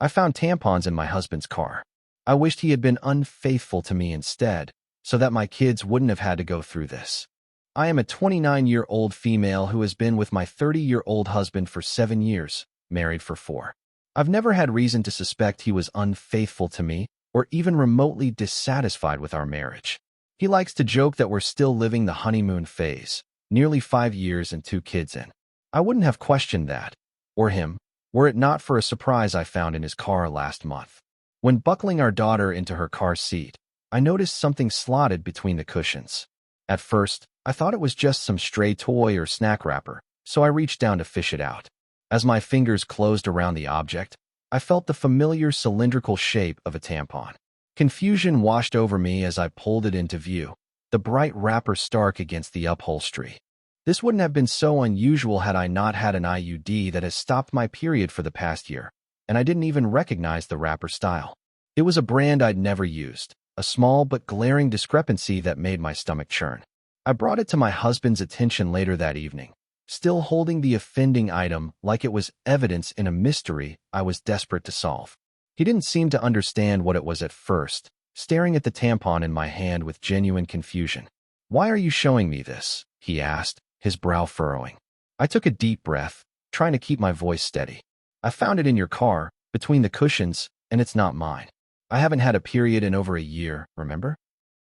I found tampons in my husband's car. I wished he had been unfaithful to me instead, so that my kids wouldn't have had to go through this. I am a 29-year-old female who has been with my 30-year-old husband for 7 years, married for 4. I've never had reason to suspect he was unfaithful to me or even remotely dissatisfied with our marriage. He likes to joke that we're still living the honeymoon phase, nearly 5 years and 2 kids in. I wouldn't have questioned that, or him, were it not for a surprise I found in his car last month. When buckling our daughter into her car seat, I noticed something slotted between the cushions. At first, I thought it was just some stray toy or snack wrapper, so I reached down to fish it out. As my fingers closed around the object, I felt the familiar cylindrical shape of a tampon. Confusion washed over me as I pulled it into view, the bright wrapper stark against the upholstery. This wouldn't have been so unusual had I not had an IUD that has stopped my period for the past year, and I didn't even recognize the wrapper style. It was a brand I'd never used, a small but glaring discrepancy that made my stomach churn. I brought it to my husband's attention later that evening, still holding the offending item like it was evidence in a mystery I was desperate to solve. He didn't seem to understand what it was at first, staring at the tampon in my hand with genuine confusion. "Why are you showing me this?" he asked, his brow furrowing. I took a deep breath, trying to keep my voice steady. "I found it in your car, between the cushions, and it's not mine. I haven't had a period in over a year, remember?"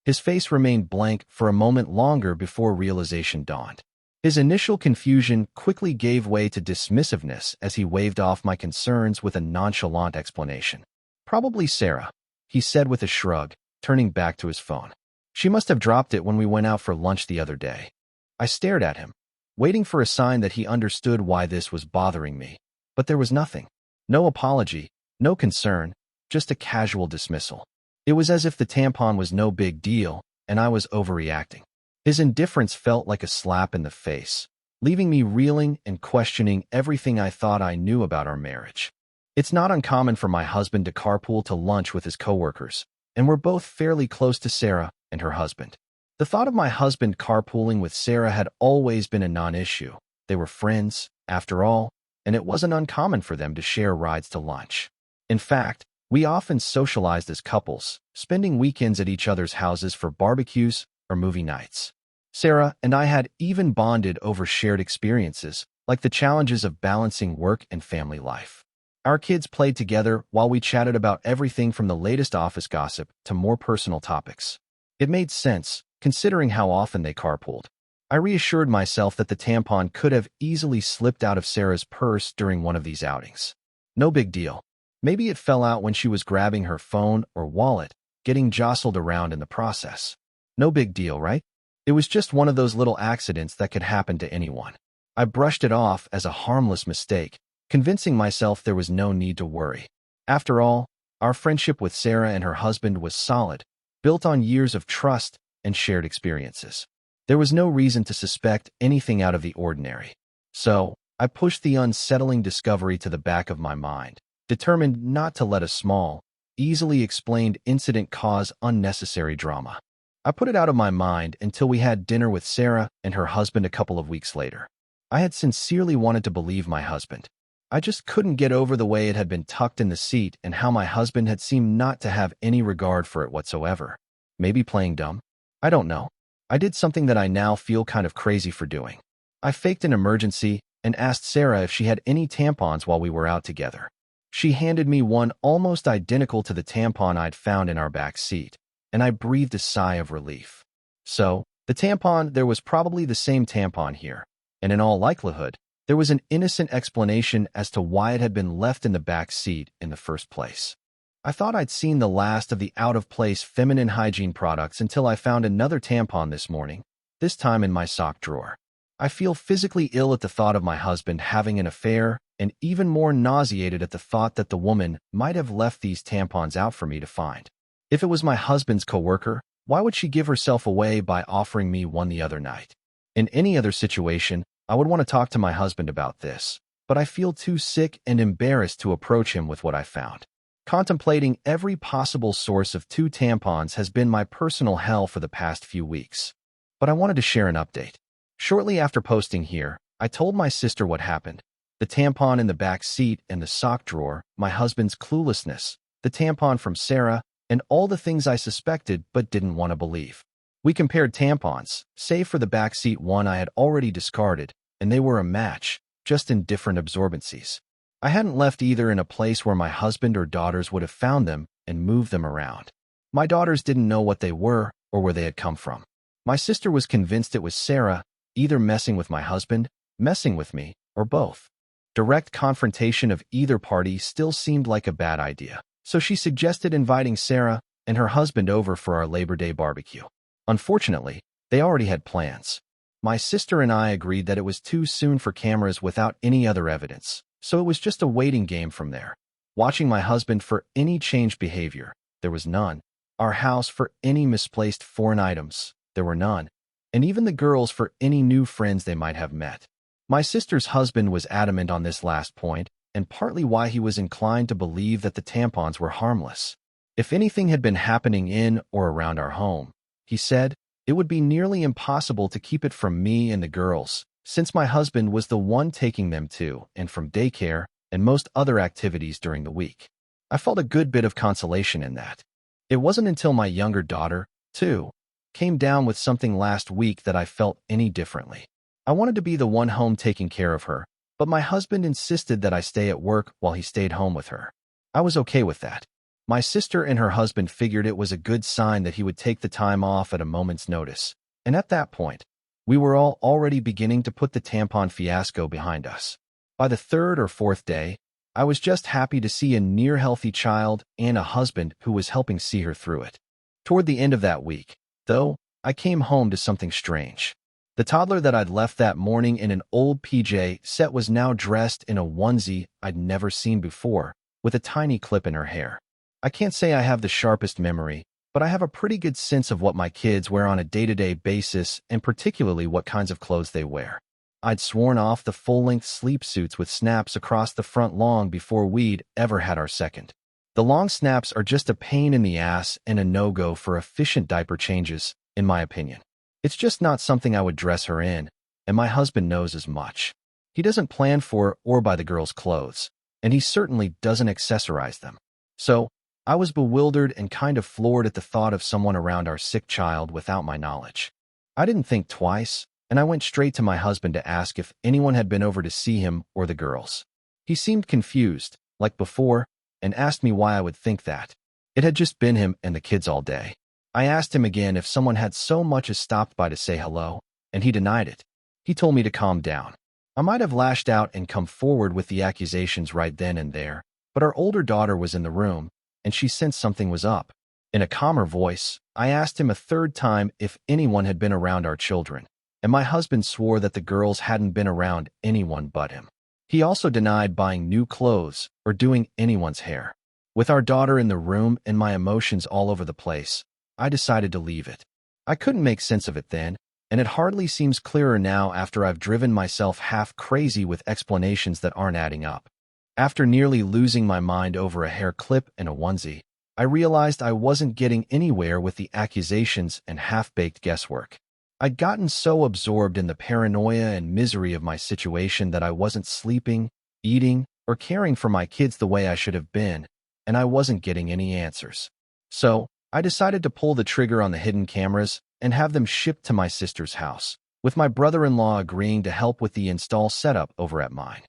His face remained blank for a moment longer before realization dawned. His initial confusion quickly gave way to dismissiveness as he waved off my concerns with a nonchalant explanation. "Probably Sarah," he said with a shrug, turning back to his phone. "She must have dropped it when we went out for lunch the other day." I stared at him, waiting for a sign that he understood why this was bothering me, but there was nothing. No apology, no concern, just a casual dismissal. It was as if the tampon was no big deal, and I was overreacting. His indifference felt like a slap in the face, leaving me reeling and questioning everything I thought I knew about our marriage. It's not uncommon for my husband to carpool to lunch with his coworkers, and we're both fairly close to Sarah and her husband. The thought of my husband carpooling with Sarah had always been a non-issue. They were friends, after all, and it wasn't uncommon for them to share rides to lunch. In fact, we often socialized as couples, spending weekends at each other's houses for barbecues or movie nights. Sarah and I had even bonded over shared experiences, like the challenges of balancing work and family life. Our kids played together while we chatted about everything from the latest office gossip to more personal topics. It made sense, considering how often they carpooled. I reassured myself that the tampon could have easily slipped out of Sarah's purse during one of these outings. No big deal. Maybe it fell out when she was grabbing her phone or wallet, getting jostled around in the process. No big deal, right? It was just one of those little accidents that could happen to anyone. I brushed it off as a harmless mistake, convincing myself there was no need to worry. After all, our friendship with Sarah and her husband was solid, built on years of trust and shared experiences. There was no reason to suspect anything out of the ordinary. So, I pushed the unsettling discovery to the back of my mind, determined not to let a small, easily explained incident cause unnecessary drama. I put it out of my mind until we had dinner with Sarah and her husband a couple of weeks later. I had sincerely wanted to believe my husband. I just couldn't get over the way it had been tucked in the seat and how my husband had seemed not to have any regard for it whatsoever. Maybe playing dumb? I don't know. I did something that I now feel kind of crazy for doing. I faked an emergency and asked Sarah if she had any tampons while we were out together. She handed me one almost identical to the tampon I'd found in our back seat, and I breathed a sigh of relief. So, there was probably the same tampon here, and in all likelihood, there was an innocent explanation as to why it had been left in the back seat in the first place. I thought I'd seen the last of the out-of-place feminine hygiene products until I found another tampon this morning, this time in my sock drawer. I feel physically ill at the thought of my husband having an affair, and even more nauseated at the thought that the woman might have left these tampons out for me to find. If it was my husband's coworker, why would she give herself away by offering me one the other night? In any other situation, I would want to talk to my husband about this, but I feel too sick and embarrassed to approach him with what I found. Contemplating every possible source of 2 tampons has been my personal hell for the past few weeks. But I wanted to share an update. Shortly after posting here, I told my sister what happened, The tampon in the back seat and the sock drawer, my husband's cluelessness, the tampon from Sarah, and all the things I suspected but didn't want to believe. We compared tampons, save for the backseat one I had already discarded, and they were a match, just in different absorbencies. I hadn't left either in a place where my husband or daughters would have found them and moved them around. My daughters didn't know what they were or where they had come from. My sister was convinced it was Sarah, either messing with my husband, messing with me, or both. Direct confrontation of either party still seemed like a bad idea, so she suggested inviting Sarah and her husband over for our Labor Day barbecue. Unfortunately, they already had plans. My sister and I agreed that it was too soon for cameras without any other evidence, so it was just a waiting game from there. Watching my husband for any changed behavior, there was none. Our house for any misplaced foreign items, there were none. And even the girls for any new friends they might have met. My sister's husband was adamant on this last point, and partly why he was inclined to believe that the tampons were harmless. If anything had been happening in or around our home, he said, it would be nearly impossible to keep it from me and the girls, since my husband was the one taking them to and from daycare and most other activities during the week. I felt a good bit of consolation in that. It wasn't until my younger daughter, too, came down with something last week that I felt any differently. I wanted to be the one home taking care of her, but my husband insisted that I stay at work while he stayed home with her. I was okay with that. My sister and her husband figured it was a good sign that he would take the time off at a moment's notice, and at that point, we were all already beginning to put the tampon fiasco behind us. By the third or fourth day, I was just happy to see a near-healthy child and a husband who was helping see her through it. Toward the end of that week, though, I came home to something strange. The toddler that I'd left that morning in an old PJ set was now dressed in a onesie I'd never seen before, with a tiny clip in her hair. I can't say I have the sharpest memory, but I have a pretty good sense of what my kids wear on a day-to-day basis and particularly what kinds of clothes they wear. I'd sworn off the full-length sleep suits with snaps across the front long before we'd ever had our second. The long snaps are just a pain in the ass and a no-go for efficient diaper changes, in my opinion. It's just not something I would dress her in, and my husband knows as much. He doesn't plan for or buy the girls' clothes, and he certainly doesn't accessorize them. So, I was bewildered and kind of floored at the thought of someone around our sick child without my knowledge. I didn't think twice, and I went straight to my husband to ask if anyone had been over to see him or the girls. He seemed confused, like before, and asked me why I would think that. It had just been him and the kids all day. I asked him again if someone had so much as stopped by to say hello, and he denied it. He told me to calm down. I might have lashed out and come forward with the accusations right then and there, but our older daughter was in the room, and she sensed something was up. In a calmer voice, I asked him a third time if anyone had been around our children, and my husband swore that the girls hadn't been around anyone but him. He also denied buying new clothes or doing anyone's hair. With our daughter in the room and my emotions all over the place, I decided to leave it. I couldn't make sense of it then, and it hardly seems clearer now after I've driven myself half crazy with explanations that aren't adding up. After nearly losing my mind over a hair clip and a onesie, I realized I wasn't getting anywhere with the accusations and half-baked guesswork. I'd gotten so absorbed in the paranoia and misery of my situation that I wasn't sleeping, eating, or caring for my kids the way I should have been, and I wasn't getting any answers. So, I decided to pull the trigger on the hidden cameras and have them shipped to my sister's house, with my brother-in-law agreeing to help with the install setup over at mine.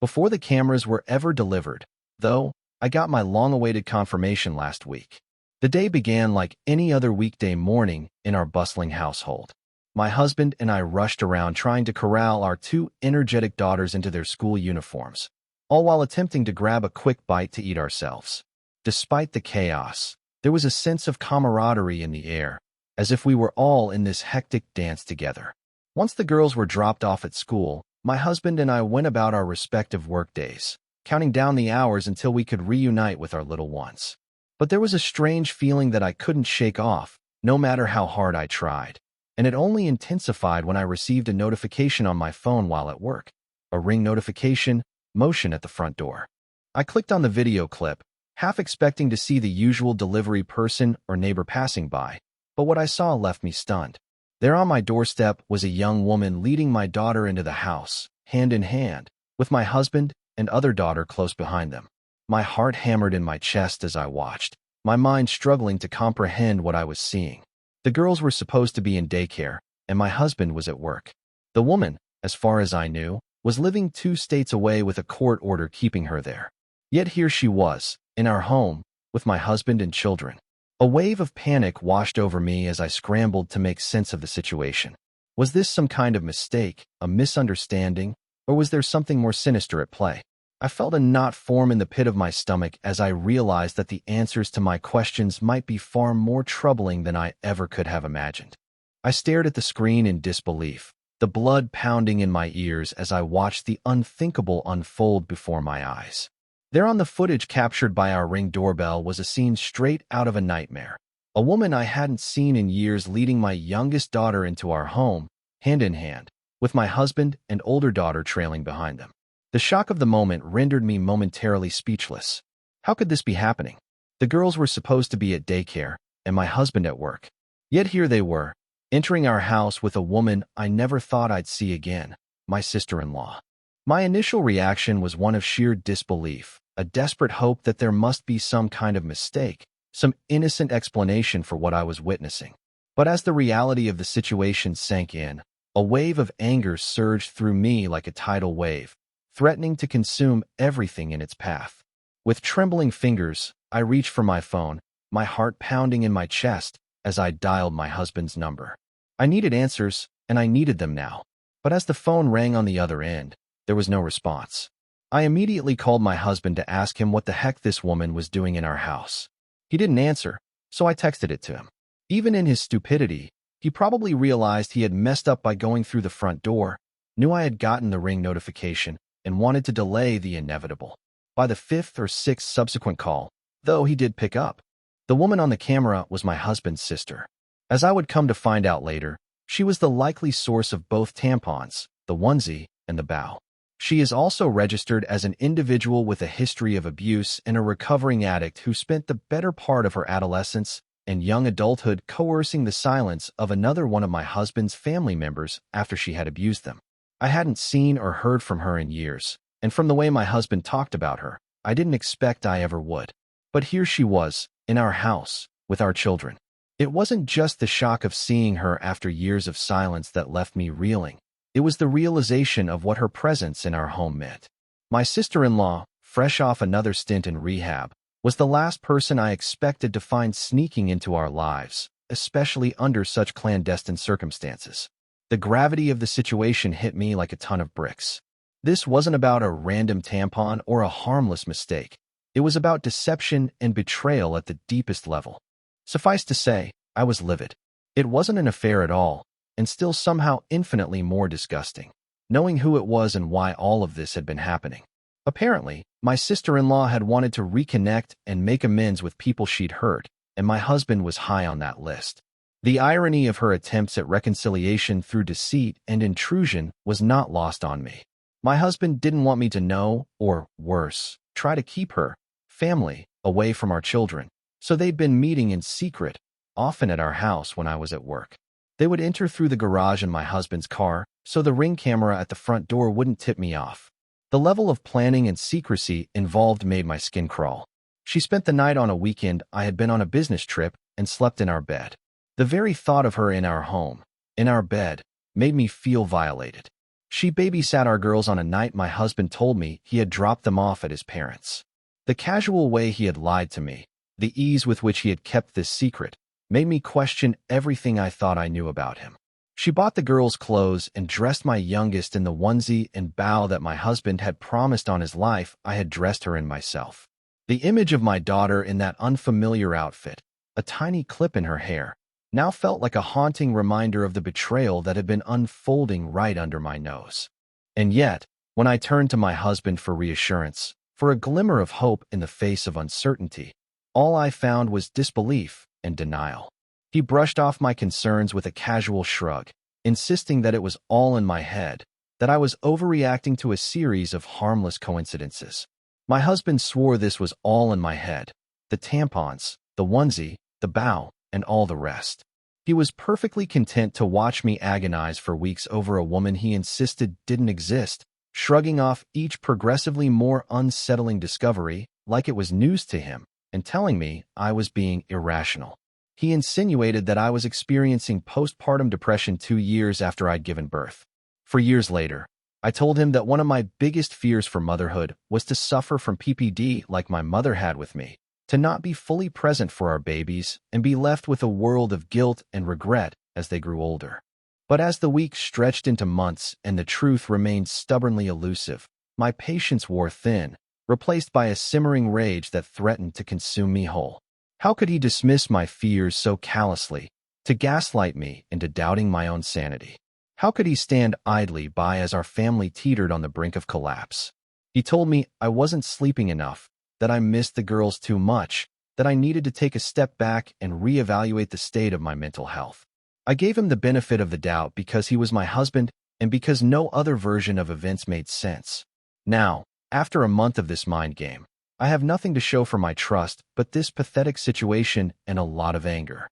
Before the cameras were ever delivered, though, I got my long-awaited confirmation last week. The day began like any other weekday morning in our bustling household. My husband and I rushed around trying to corral our two energetic daughters into their school uniforms, all while attempting to grab a quick bite to eat ourselves. Despite the chaos, there was a sense of camaraderie in the air, as if we were all in this hectic dance together. Once the girls were dropped off at school, my husband and I went about our respective workdays, counting down the hours until we could reunite with our little ones. But there was a strange feeling that I couldn't shake off, no matter how hard I tried, and it only intensified when I received a notification on my phone while at work. A ring notification, motion at the front door. I clicked on the video clip, half expecting to see the usual delivery person or neighbor passing by, but what I saw left me stunned. There on my doorstep was a young woman leading my daughter into the house, hand in hand, with my husband and other daughter close behind them. My heart hammered in my chest as I watched, my mind struggling to comprehend what I was seeing. The girls were supposed to be in daycare, and my husband was at work. The woman, as far as I knew, was living 2 states away with a court order keeping her there. Yet here she was, in our home, with my husband and children. A wave of panic washed over me as I scrambled to make sense of the situation. Was this some kind of mistake, a misunderstanding, or was there something more sinister at play? I felt a knot form in the pit of my stomach as I realized that the answers to my questions might be far more troubling than I ever could have imagined. I stared at the screen in disbelief, the blood pounding in my ears as I watched the unthinkable unfold before my eyes. There on the footage captured by our Ring doorbell was a scene straight out of a nightmare. A woman I hadn't seen in years leading my youngest daughter into our home, hand in hand, with my husband and older daughter trailing behind them. The shock of the moment rendered me momentarily speechless. How could this be happening? The girls were supposed to be at daycare, and my husband at work. Yet here they were, entering our house with a woman I never thought I'd see again, my sister-in-law. My initial reaction was one of sheer disbelief, a desperate hope that there must be some kind of mistake, some innocent explanation for what I was witnessing. But as the reality of the situation sank in, a wave of anger surged through me like a tidal wave, threatening to consume everything in its path. With trembling fingers, I reached for my phone, my heart pounding in my chest as I dialed my husband's number. I needed answers, and I needed them now. But as the phone rang on the other end, there was no response. I immediately called my husband to ask him what the heck this woman was doing in our house. He didn't answer, so I texted it to him. Even in his stupidity, he probably realized he had messed up by going through the front door, knew I had gotten the Ring notification, and wanted to delay the inevitable. By the 5th or 6th subsequent call, though, he did pick up. The woman on the camera was my husband's sister. As I would come to find out later, she was the likely source of both Tampons, the onesie, and the bow. She is also registered as an individual with a history of abuse and a recovering addict who spent the better part of her adolescence and young adulthood coercing the silence of another one of my husband's family members after she had abused them. I hadn't seen or heard from her in years, and from the way my husband talked about her, I didn't expect I ever would. But here she was, in our house, with our children. It wasn't just the shock of seeing her after years of silence that left me reeling. It was the realization of what her presence in our home meant. My sister-in-law, fresh off another stint in rehab, was the last person I expected to find sneaking into our lives, especially under such clandestine circumstances. The gravity of the situation hit me like a ton of bricks. This wasn't about a random tampon or a harmless mistake. It was about deception and betrayal at the deepest level. Suffice to say, I was livid. It wasn't an affair at all, and still somehow infinitely more disgusting, knowing who it was and why all of this had been happening. Apparently, my sister-in-law had wanted to reconnect and make amends with people she'd hurt, and my husband was high on that list. The irony of her attempts at reconciliation through deceit and intrusion was not lost on me. My husband didn't want me to know, or worse, try to keep her family away from our children, so they'd been meeting in secret, often at our house when I was at work. They would enter through the garage in my husband's car, so the Ring camera at the front door wouldn't tip me off. The level of planning and secrecy involved made my skin crawl. She spent the night on a weekend I had been on a business trip and slept in our bed. The very thought of her in our home, in our bed, made me feel violated. She babysat our girls on a night my husband told me he had dropped them off at his parents'. The casual way he had lied to me, the ease with which he had kept this secret, made me question everything I thought I knew about him. She bought the girls clothes and dressed my youngest in the onesie and bow that my husband had promised on his life I had dressed her in myself. The image of my daughter in that unfamiliar outfit, a tiny clip in her hair, now felt like a haunting reminder of the betrayal that had been unfolding right under my nose. And yet, when I turned to my husband for reassurance, for a glimmer of hope in the face of uncertainty, all I found was disbelief and denial. He brushed off my concerns with a casual shrug, insisting that it was all in my head, that I was overreacting to a series of harmless coincidences. My husband swore this was all in my head, the tampons, the onesie, the bow, and all the rest. He was perfectly content to watch me agonize for weeks over a woman he insisted didn't exist, shrugging off each progressively more unsettling discovery like it was news to him and telling me I was being irrational. He insinuated that I was experiencing postpartum depression 2 years after I'd given birth. For years later, I told him that one of my biggest fears for motherhood was to suffer from PPD like my mother had with me, to not be fully present for our babies and be left with a world of guilt and regret as they grew older. But as the weeks stretched into months and the truth remained stubbornly elusive, my patience wore thin, replaced by a simmering rage that threatened to consume me whole. How could he dismiss my fears so callously, to gaslight me into doubting my own sanity? How could he stand idly by as our family teetered on the brink of collapse? He told me I wasn't sleeping enough, that I missed the girls too much, that I needed to take a step back and reevaluate the state of my mental health. I gave him the benefit of the doubt because he was my husband and because no other version of events made sense. Now, after a month of this mind game, I have nothing to show for my trust but this pathetic situation and a lot of anger.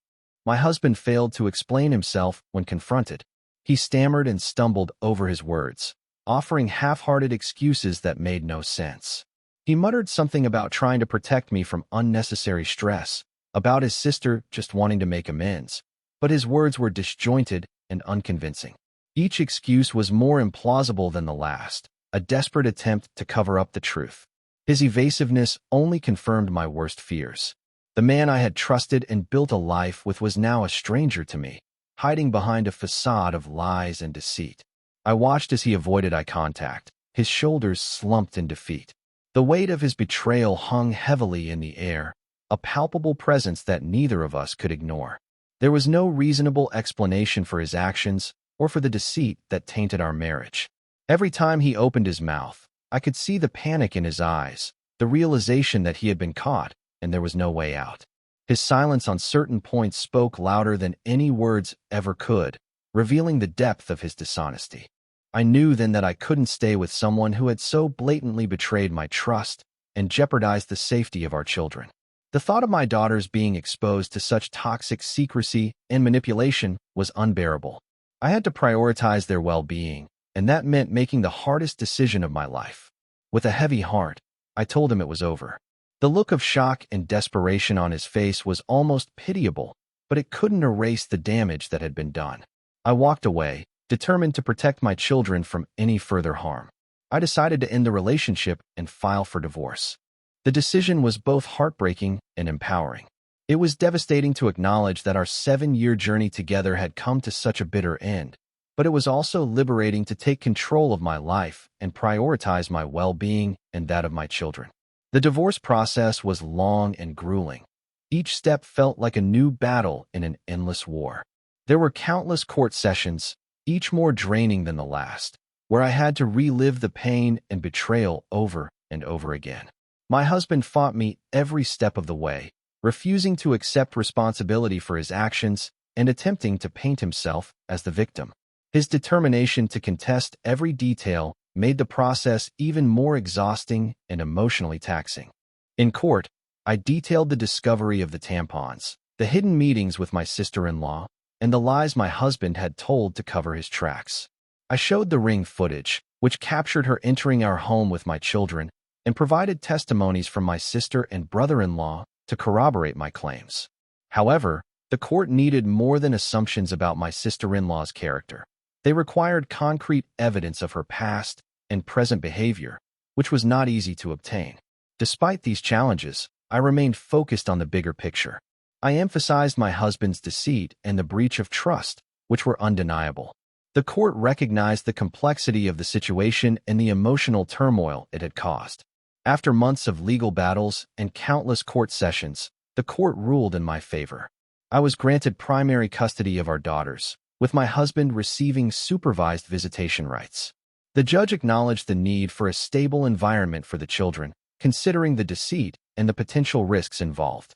My husband failed to explain himself when confronted. He stammered and stumbled over his words, offering half-hearted excuses that made no sense. He muttered something about trying to protect me from unnecessary stress, about his sister just wanting to make amends, but his words were disjointed and unconvincing. Each excuse was more implausible than the last, a desperate attempt to cover up the truth. His evasiveness only confirmed my worst fears. The man I had trusted and built a life with was now a stranger to me, hiding behind a facade of lies and deceit. I watched as he avoided eye contact, his shoulders slumped in defeat. The weight of his betrayal hung heavily in the air, a palpable presence that neither of us could ignore. There was no reasonable explanation for his actions or for the deceit that tainted our marriage. Every time he opened his mouth, I could see the panic in his eyes, the realization that he had been caught and there was no way out. His silence on certain points spoke louder than any words ever could, revealing the depth of his dishonesty. I knew then that I couldn't stay with someone who had so blatantly betrayed my trust and jeopardized the safety of our children. The thought of my daughters being exposed to such toxic secrecy and manipulation was unbearable. I had to prioritize their well-being, and that meant making the hardest decision of my life. With a heavy heart, I told him it was over. The look of shock and desperation on his face was almost pitiable, but it couldn't erase the damage that had been done. I walked away, determined to protect my children from any further harm. I decided to end the relationship and file for divorce. The decision was both heartbreaking and empowering. It was devastating to acknowledge that our 7-year journey together had come to such a bitter end, but it was also liberating to take control of my life and prioritize my well-being and that of my children. The divorce process was long and grueling. Each step felt like a new battle in an endless war. There were countless court sessions, each more draining than the last, where I had to relive the pain and betrayal over and over again. My husband fought me every step of the way, refusing to accept responsibility for his actions and attempting to paint himself as the victim. His determination to contest every detail made the process even more exhausting and emotionally taxing. In court, I detailed the discovery of the tampons, the hidden meetings with my sister-in-law, and the lies my husband had told to cover his tracks. I showed the ring footage, which captured her entering our home with my children, and provided testimonies from my sister and brother-in-law to corroborate my claims. However, the court needed more than assumptions about my sister-in-law's character. They required concrete evidence of her past and present behavior, which was not easy to obtain. Despite these challenges, I remained focused on the bigger picture. I emphasized my husband's deceit and the breach of trust, which were undeniable. The court recognized the complexity of the situation and the emotional turmoil it had caused. After months of legal battles and countless court sessions, the court ruled in my favor. I was granted primary custody of our daughters, with my husband receiving supervised visitation rights. The judge acknowledged the need for a stable environment for the children, considering the deceit and the potential risks involved.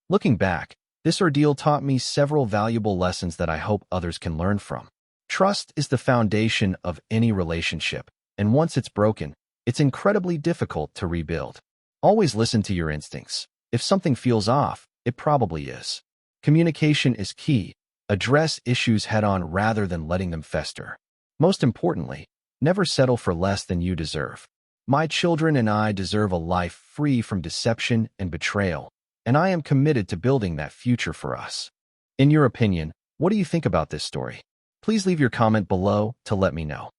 Looking back, this ordeal taught me several valuable lessons that I hope others can learn from. Trust is the foundation of any relationship, and once it's broken, it's incredibly difficult to rebuild. Always listen to your instincts. If something feels off, it probably is. Communication is key. Address issues head-on rather than letting them fester. Most importantly, Never settle for less than you deserve. My children and I deserve a life free from deception and betrayal, and I am committed to building that future for us. In your opinion, what do you think about this story? Please leave your comment below to let me know.